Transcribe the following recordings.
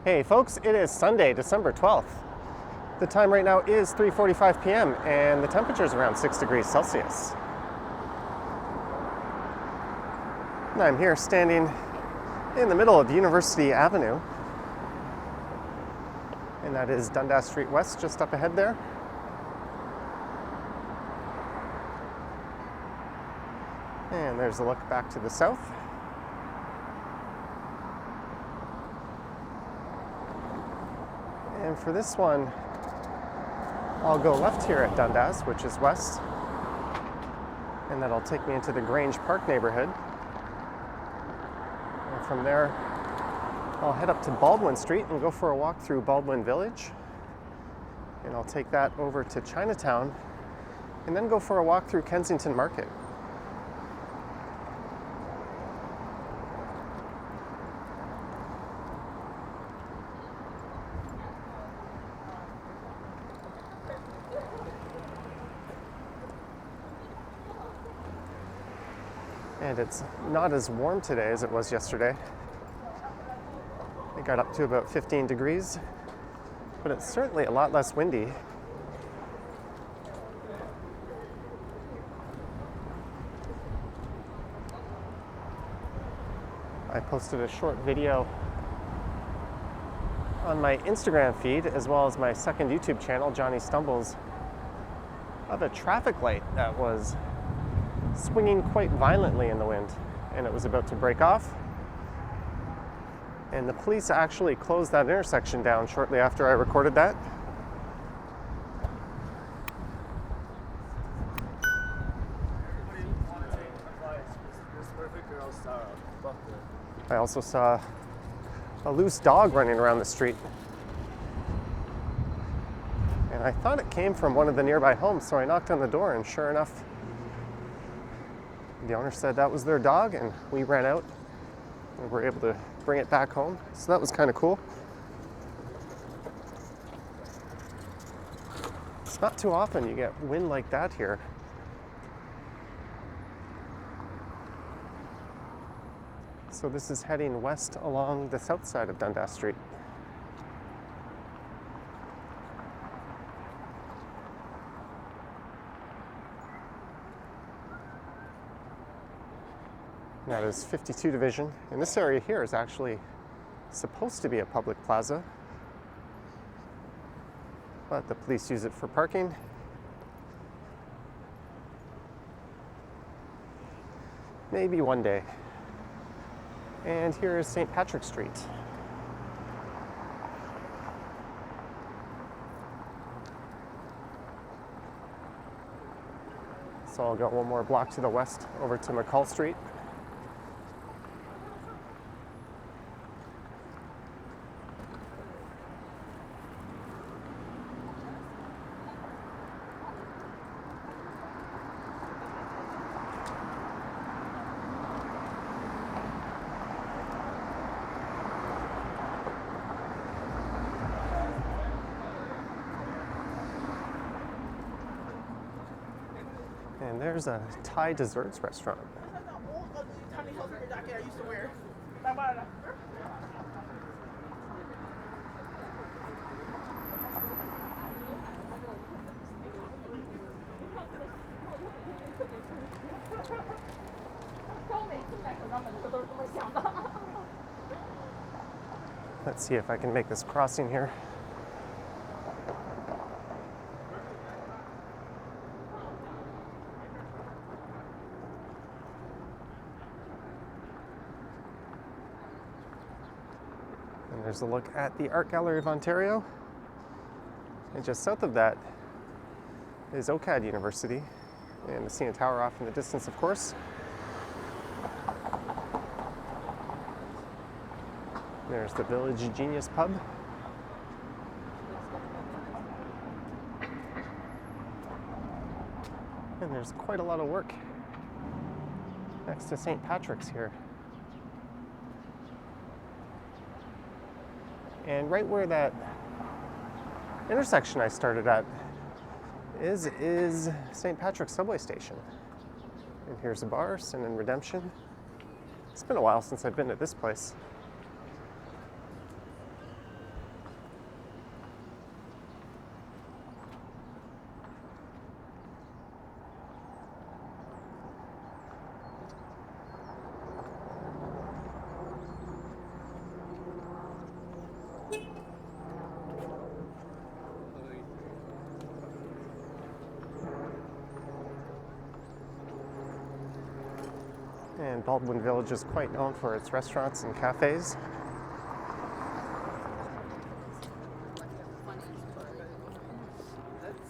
Hey folks, it is Sunday, December 12th. The time right now is 3:45 p.m. and the temperature is around 6 degrees Celsius. And I'm here standing in the middle of University Avenue. And that is Dundas Street West just up ahead there. And there's a look back to the south. And for this one, I'll go left here at Dundas, which is west. And that'll take me into the Grange Park neighborhood. And from there, I'll head up to Baldwin Street and go for a walk through Baldwin Village. And I'll take that over to Chinatown and then go for a walk through Kensington Market. And it's not as warm today as it was yesterday. It got up to about 15 degrees, but it's certainly a lot less windy. I posted a short video on my Instagram feed, as well as my second YouTube channel, Johnny Stumbles, of a traffic light that was swinging quite violently in the wind, and it was about to break off. And the police actually closed that intersection down shortly after I recorded that. I also saw a loose dog running around the street. And I thought it came from one of the nearby homes, so I knocked on the door, and sure enough, the owner said that was their dog, and we ran out and were able to bring it back home. So that was kind of cool. It's not too often you get wind like that here. So this is heading west along the south side of Dundas Street. That is 52 Division. And this area here is actually supposed to be a public plaza, but the police use it for parking. Maybe one day. And here is St. Patrick's Street. So I'll go one more block to the west over to McCaul Street. And there's a Thai desserts restaurant. Let's see if I can make this crossing here. There's a look at the Art Gallery of Ontario. And just south of that is OCAD University, and the CN Tower off in the distance, of course. There's the Village Genius Pub. And there's quite a lot of work next to St. Patrick's here. And right where that intersection I started at is St. Patrick's subway station. And here's a bar, Sin and Redemption. It's been a while since I've been to this place. And Baldwin Village is quite known for its restaurants and cafes.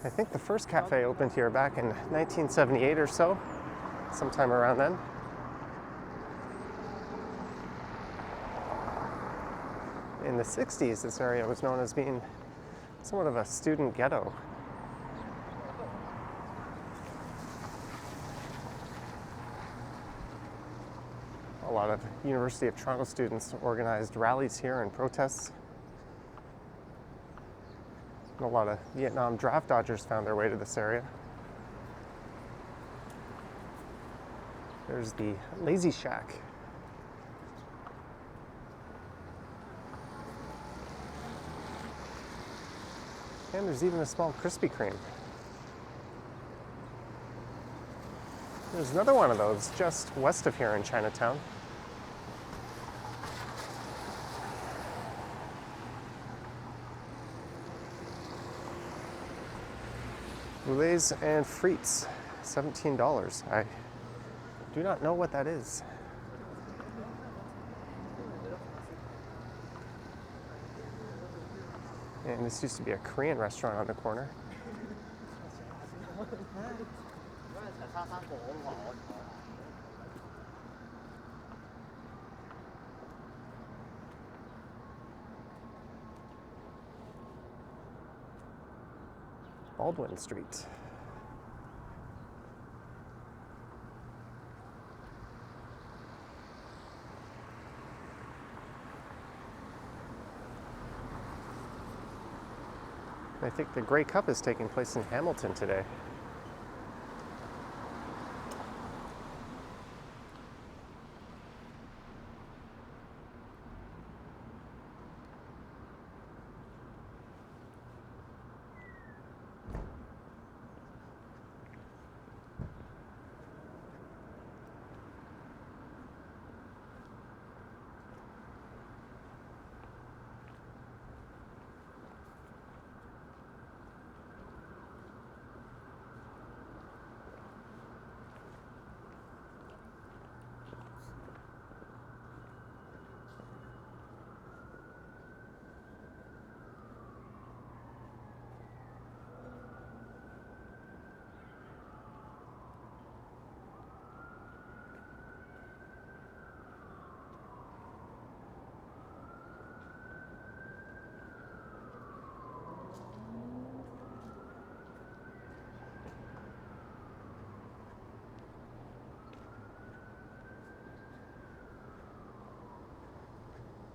I think the first cafe opened here back in 1978 or so, sometime around then. In the 60s, this area was known as being somewhat of a student ghetto. A lot of University of Toronto students organized rallies here and protests. And a lot of Vietnam draft dodgers found their way to this area. There's the Lazy Shack. And there's even a small Krispy Kreme. There's another one of those just west of here in Chinatown. Boulets and frites, $17. I do not know what that is. And this used to be a Korean restaurant on the corner. Baldwin Street. I think the Grey Cup is taking place in Hamilton today.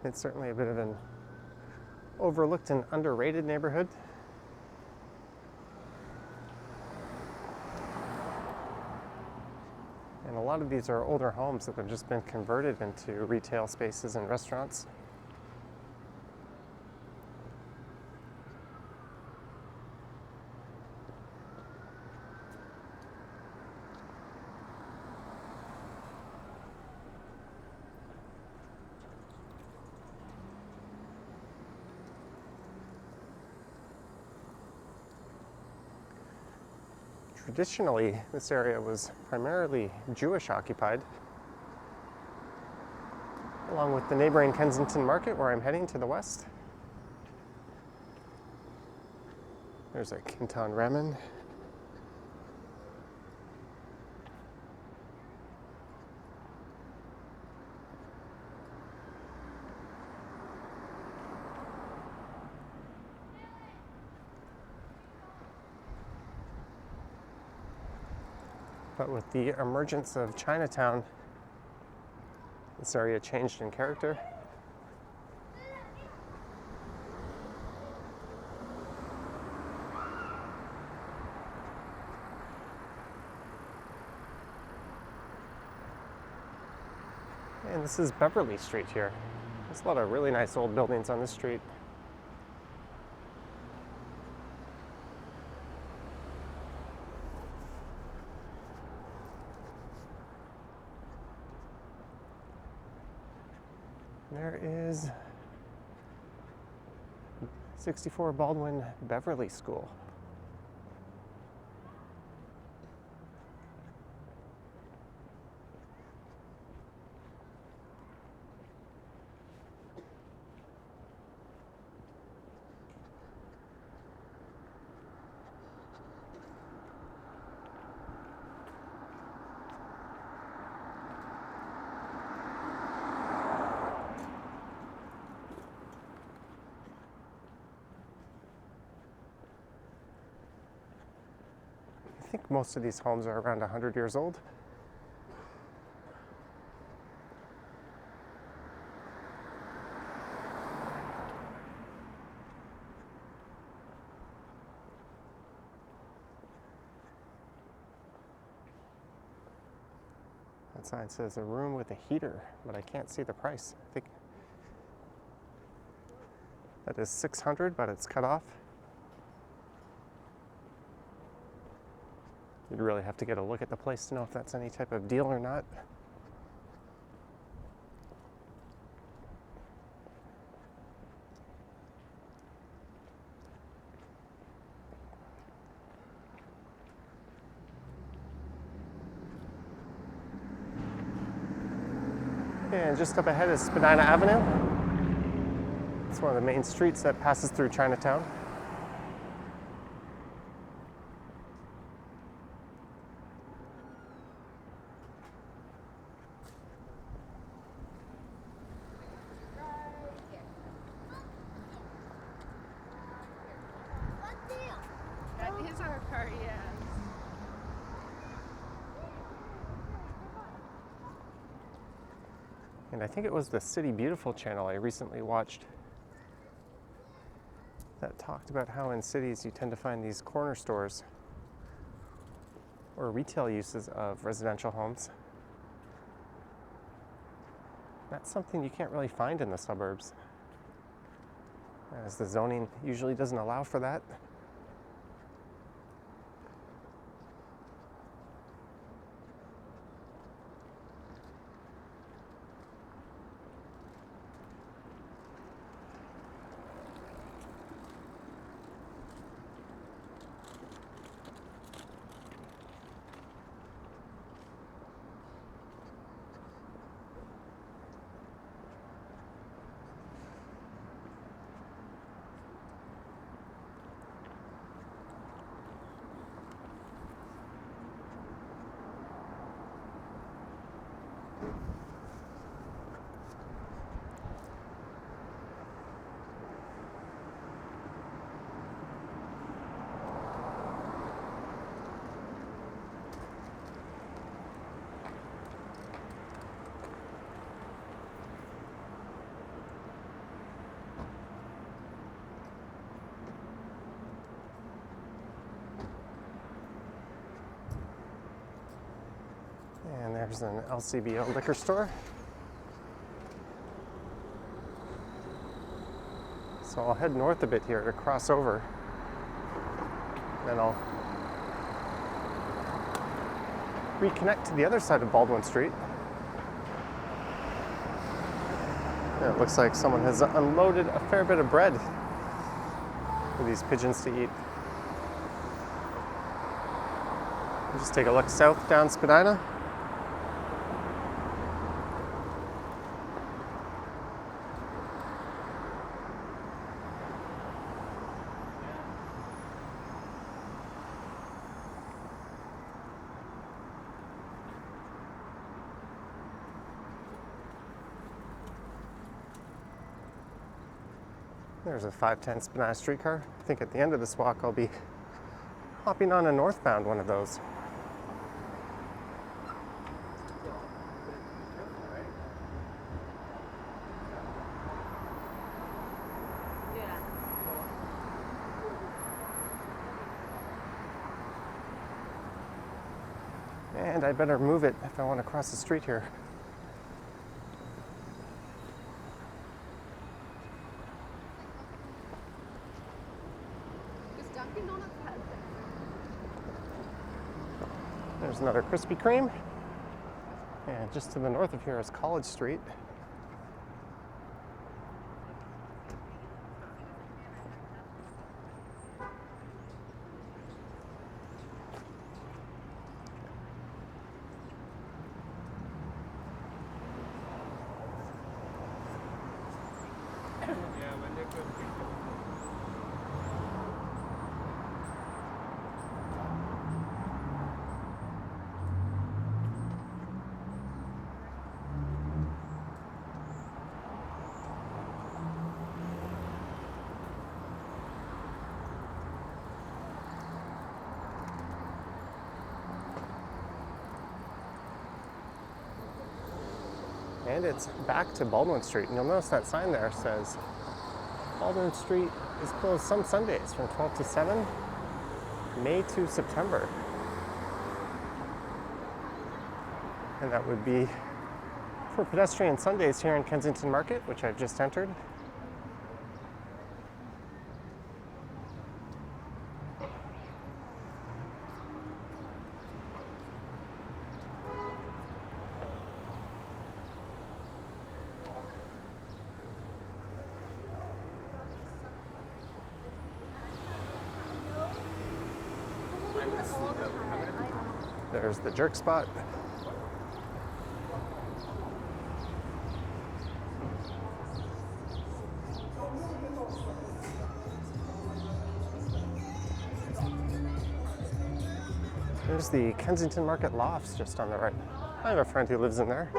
It's certainly a bit of an overlooked and underrated neighborhood. And a lot of these are older homes that have just been converted into retail spaces and restaurants. Traditionally, this area was primarily Jewish occupied, along with the neighboring Kensington Market, where I'm heading to the west. There's a Canton Ramen. But with the emergence of Chinatown, this area changed in character. And this is Beverly Street here. There's a lot of really nice old buildings on this street. There is 64 Baldwin Beverly School. think most of these homes are around 100 years old. That sign says a room with a heater, but I can't see the price. I think that is $600, but it's cut off. You'd really have to get a look at the place to know if that's any type of deal or not. And just up ahead is Spadina Avenue. It's one of the main streets that passes through Chinatown. That is our car, yes. And I think it was the City Beautiful channel I recently watched that talked about how in cities you tend to find these corner stores or retail uses of residential homes. That's something you can't really find in the suburbs, as the zoning usually doesn't allow for that. And there's an LCBO liquor store. So I'll head north a bit here to cross over. Then I'll reconnect to the other side of Baldwin Street. And it looks like someone has unloaded a fair bit of bread for these pigeons to eat. Just take a look south down Spadina. There's a 510 Spadina streetcar. I think at the end of this walk I'll be hopping on a northbound one of those. And I better move it if I want to cross the street here. There's another Krispy Kreme. And just to the north of here is College Street. And it's back to Baldwin Street. And you'll notice that sign there says Baldwin Street is closed some Sundays from 12 to 7, May to September. And that would be for pedestrian Sundays here in Kensington Market, which I've just entered. There's the jerk spot. There's the Kensington Market Lofts just on the right. I have a friend who lives in there.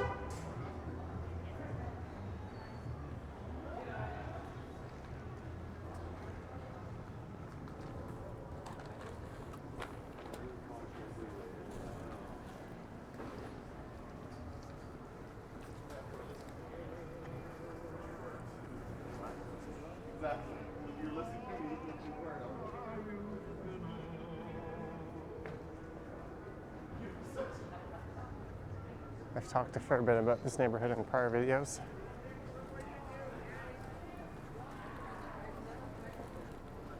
I've talked a fair bit about this neighborhood in prior videos.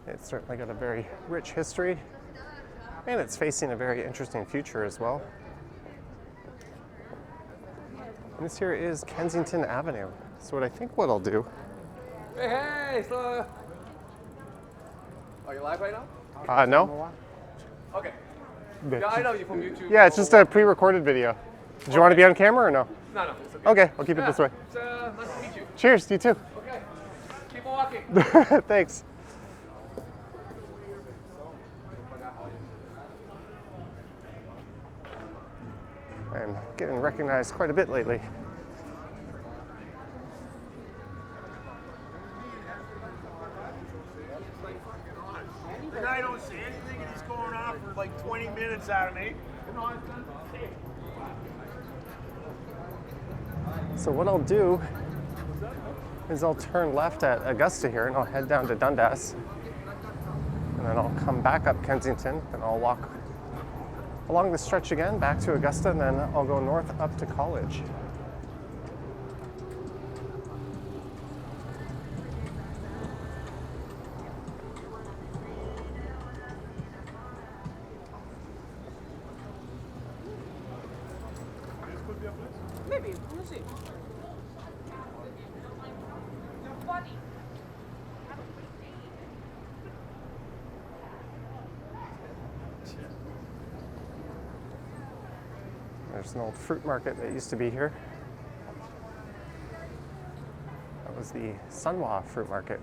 It's certainly got a very rich history, and it's facing a very interesting future as well. And this here is Kensington Avenue. So what I think what I'll do... Hey, so... Are you live right now? No. Okay. Yeah, I know you from YouTube. Yeah, it's just a pre-recorded video. Did you want to be on camera or no? No, it's okay. Okay, I'll keep it this way. It's, nice to meet you. Cheers, you too. Okay. Keep on walking. Thanks. I'm getting recognized quite a bit lately. The guy don't say anything and he's going on for like 20 minutes out of me. So what I'll do is I'll turn left at Augusta here and I'll head down to Dundas. And then I'll come back up Kensington and I'll walk along the stretch again back to Augusta, and then I'll go north up to College. Maybe. We'll see. There's an old fruit market that used to be here. That was the Sunwa Fruit Market.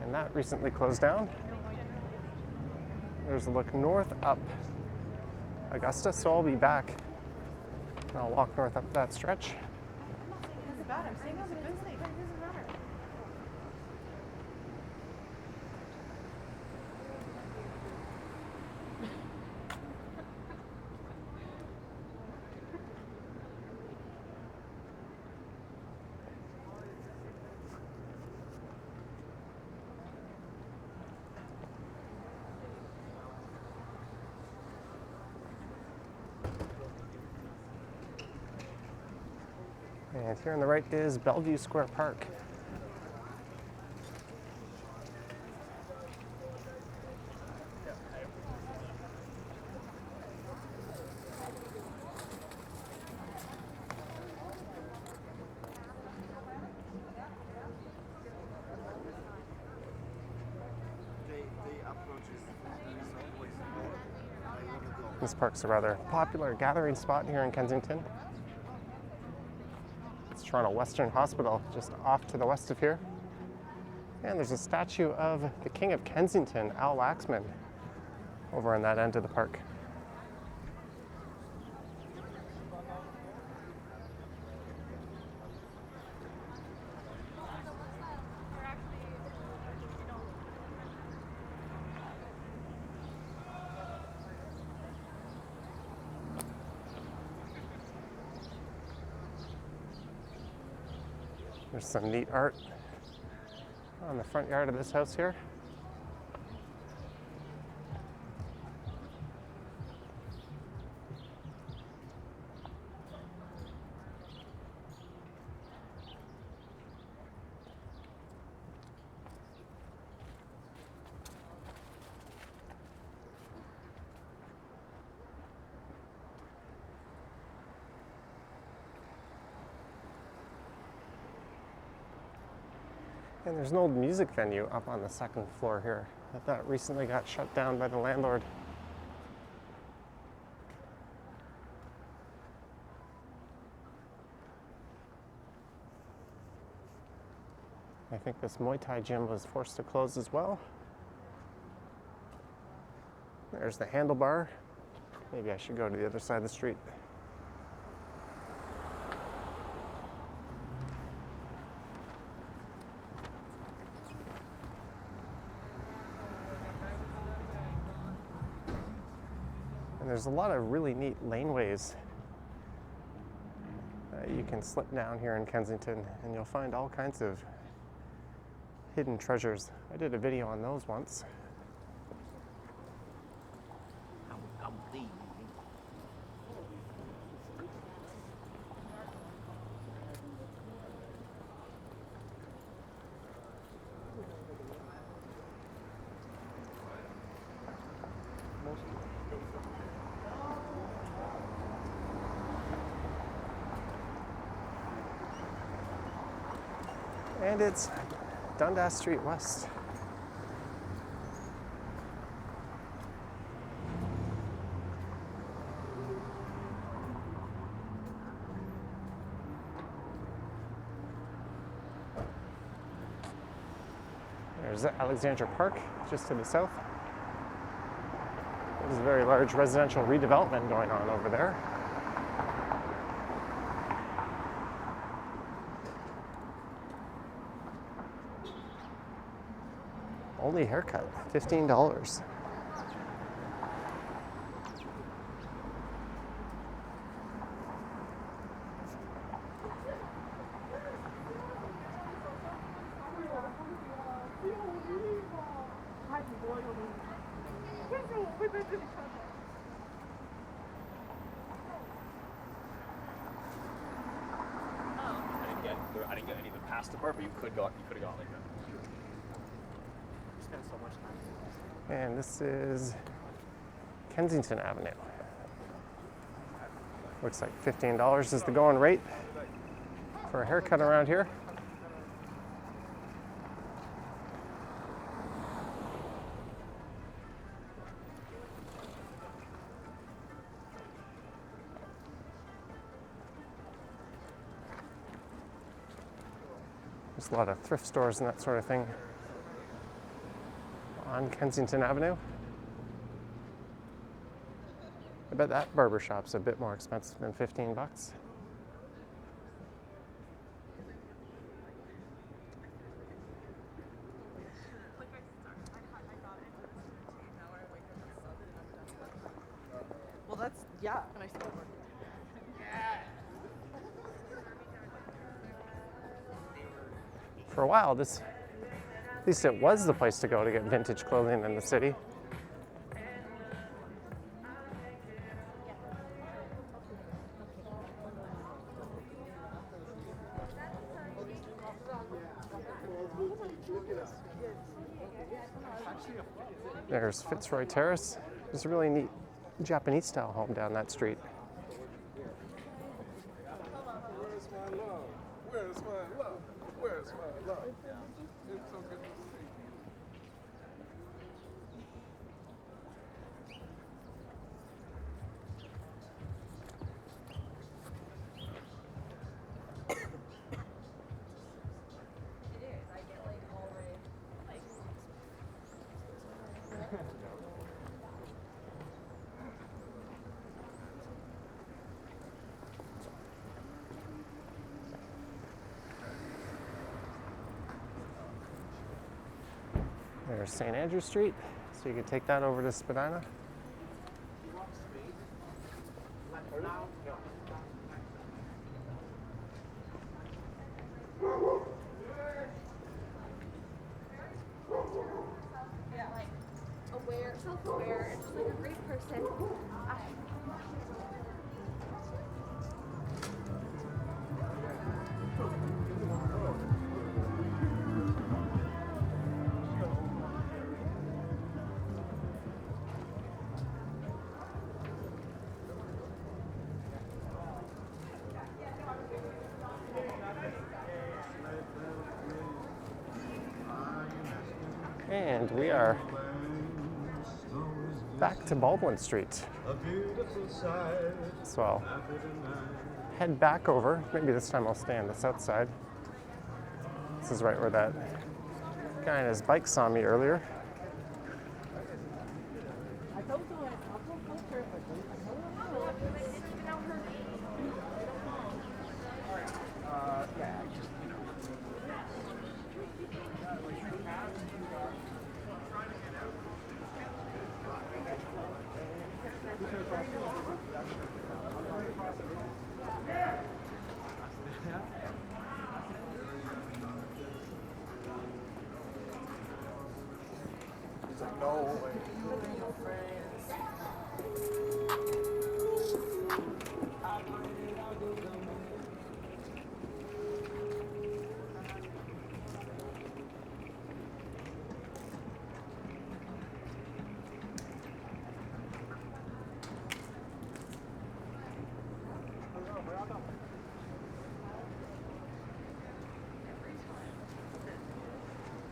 And that recently closed down. There's a look north up Augusta, so I'll be back. And I'll walk north up that stretch. It's bad. I'm saying it's a good thing. It doesn't matter. And here on the right is Bellevue Square Park. This park's a rather popular gathering spot here in Kensington. It's Toronto Western Hospital, just off to the west of here. And there's a statue of the King of Kensington, Al Laxman, over on that end of the park. There's some neat art on the front yard of this house here. And there's an old music venue up on the second floor here that recently got shut down by the landlord. I think this Muay Thai gym was forced to close as well. There's the handlebar. Maybe I should go to the other side of the street. And there's a lot of really neat laneways you can slip down here in Kensington, and you'll find all kinds of hidden treasures. I did a video on those once. And it's Dundas Street West. There's Alexandra Park just to the south. There's a very large residential redevelopment going on over there. Only haircut, $15. I didn't get any of the pasta part, but you could have gone like that. Spend so much time. And this is Kensington Avenue. Looks like $15 is the going rate for a haircut around here. There's a lot of thrift stores and that sort of thing on Kensington Avenue. I bet that barber shop's a bit more expensive than $15. Well, that's, yeah. And I still work. For a while, this, at least it was the place to go to get vintage clothing in the city. There's Fitzroy Terrace. There's a really neat Japanese style home down that street. Where's my love? Where's my love? Where's my love? It's so good to see you. There's St. Andrew Street, so you can take that over to Spadina. self-aware and just like a great person. And we are back to Baldwin Street. So I'll head back over. Maybe this time I'll stay on the south side. This is right where that guy on his bike saw me earlier.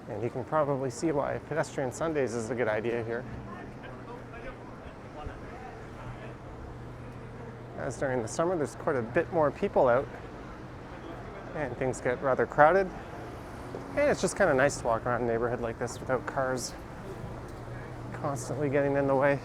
And you can probably see why pedestrian Sundays is a good idea here. As during the summer, there's quite a bit more people out and things get rather crowded. And it's just kind of nice to walk around a neighborhood like this without cars constantly getting in the way.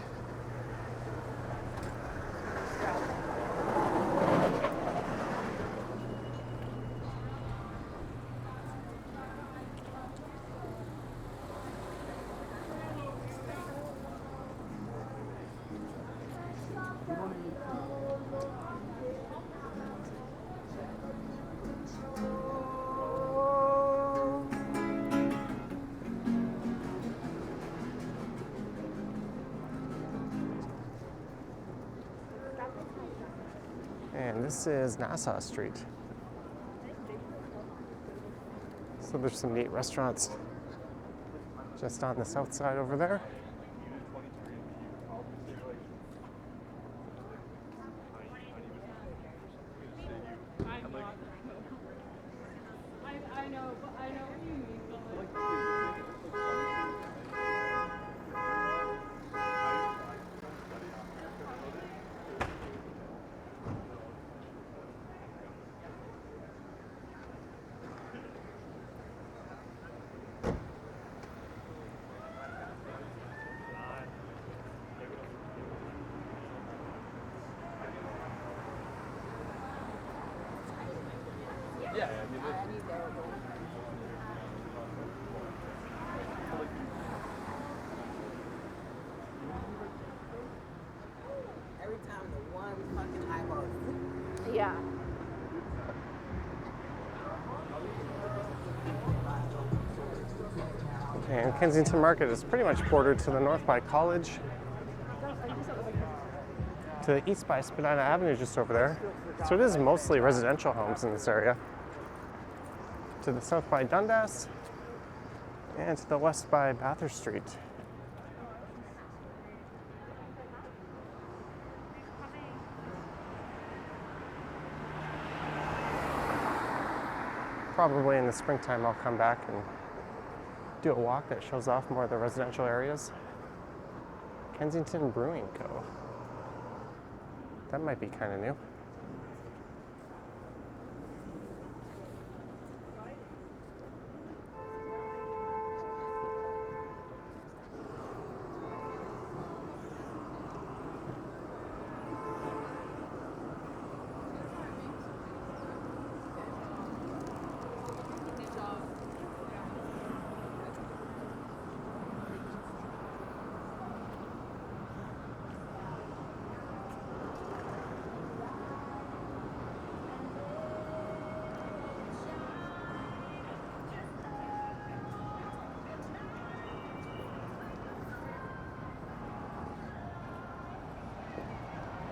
And this is Nassau Street. So there's some neat restaurants just on the south side over there. Every time the one fucking eyeball. Yeah. And Kensington Market is pretty much bordered to the north by College, to the east by Spadina Avenue just over there. So it is mostly residential homes in this area. To the south by Dundas, and to the west by Bathurst Street. Probably in the springtime I'll come back and do a walk that shows off more of the residential areas. Kensington Brewing Co. That might be kind of new.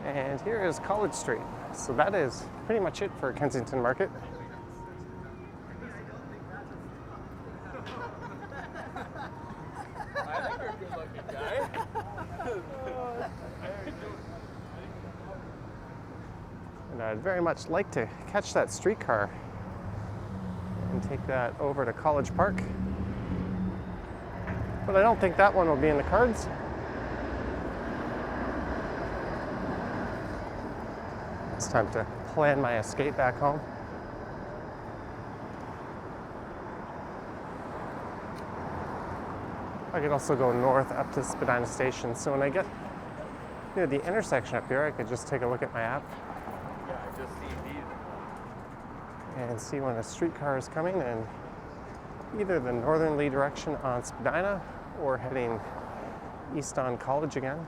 And here is College Street. So that is pretty much it for Kensington Market. I think you're a good-looking guy. And I'd very much like to catch that streetcar and take that over to College Park. But I don't think that one will be in the cards. It's time to plan my escape back home. I could also go north up to Spadina Station, so when I get near the intersection up here, I could just take a look at my app Yeah, I just see these. and see when a streetcar is coming in either the northerly direction on Spadina or heading east on College again.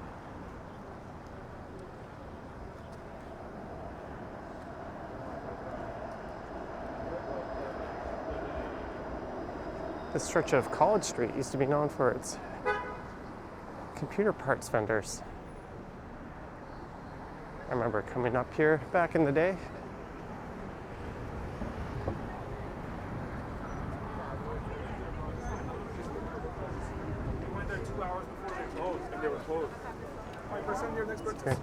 This stretch of College Street used to be known for its computer parts vendors. I remember coming up here back in the day. We went there 2 hours before they closed, and they were closed. 5% your next purchase. Okay.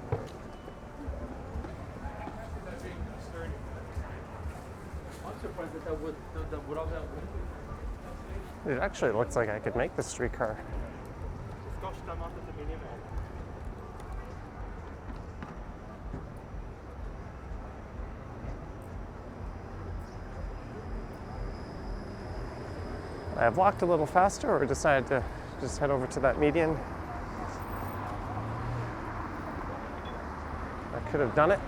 I'm surprised that that would, without that wood. It actually looks like I could make the streetcar. I have walked a little faster or decided to just head over to that median. I could have done it.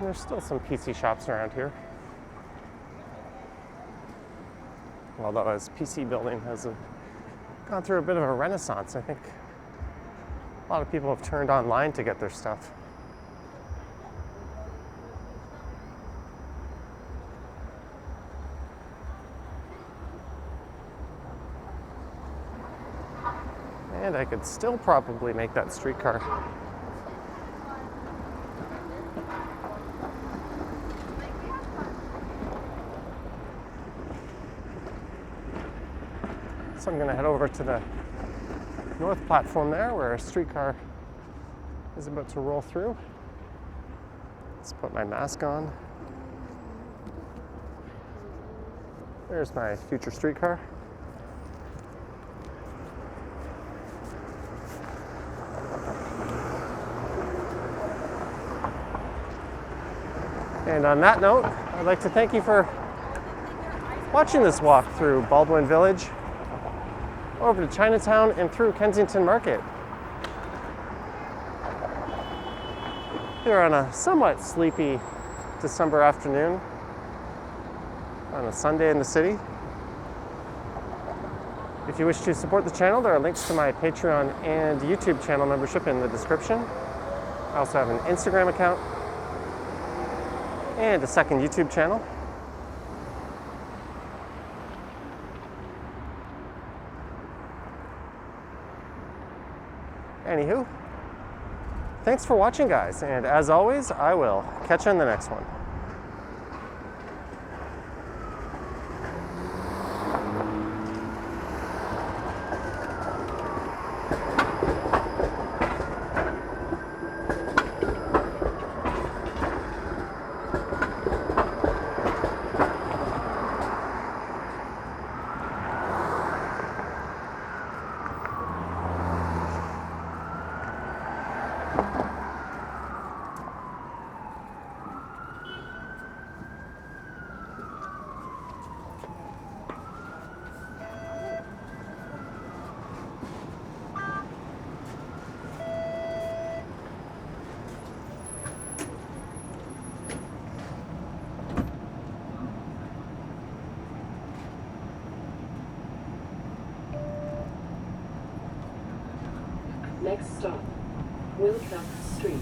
There's still some PC shops around here. Although as PC building has gone through a bit of a renaissance, I think a lot of people have turned online to get their stuff. And I could still probably make that streetcar. So I'm going to head over to the north platform there where a streetcar is about to roll through. Let's put my mask on. There's my future streetcar. And on that note, I'd like to thank you for watching this walk through Baldwin Village, over to Chinatown and through Kensington Market. Here on a somewhat sleepy December afternoon on a Sunday in the city. If you wish to support the channel, there are links to my Patreon and YouTube channel membership in the description. I also have an Instagram account and a second YouTube channel. Anywho, thanks for watching, guys, and as always, I will catch you on the next one. Next stop, Wilcox Street.